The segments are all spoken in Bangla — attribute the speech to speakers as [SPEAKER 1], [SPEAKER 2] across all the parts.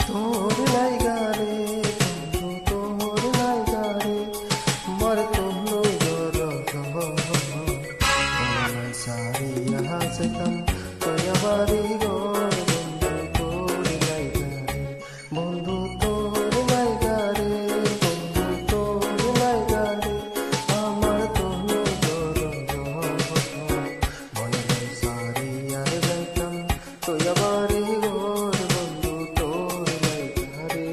[SPEAKER 1] তোর লাইগা রে বন্ধু তোর লাইগা রে মর তোর সারিয়া যেতাম তোয়া বাড়ি ঘর বন্ধু তোর লাইগা রে বন্ধু তোর লাইগা রে বন্ধু তোর লাইগা রে আমার তোর মনে সারিয়া যেতাম তোয়া বাড়ি ঘর বন্ধু তোর লাইগা রে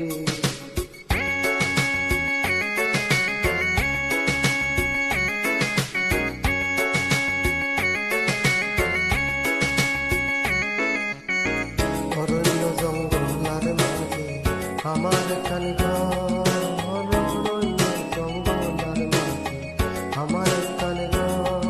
[SPEAKER 1] অরণ্য জঙ্গলার মাঝে আমার খান ঘর অরণ্য জঙ্গলার মাঝে আমার খান ঘর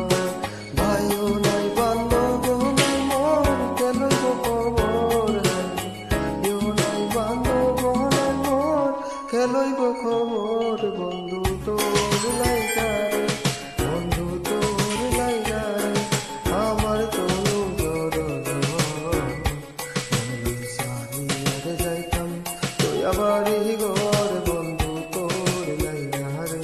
[SPEAKER 1] ভাইও নাই বান্ধব নাই মোর কেলইব খবর ভাইও নাই বান্ধব নাই মোর কেলইব খবর বন্ধু তোর লাইগা রে বন্ধু তোর লাইগা রে আমার তনু যাইতাম তোয়া বাড়ি ঘর বন্ধু তোর লাইগা রে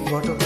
[SPEAKER 1] ঘটক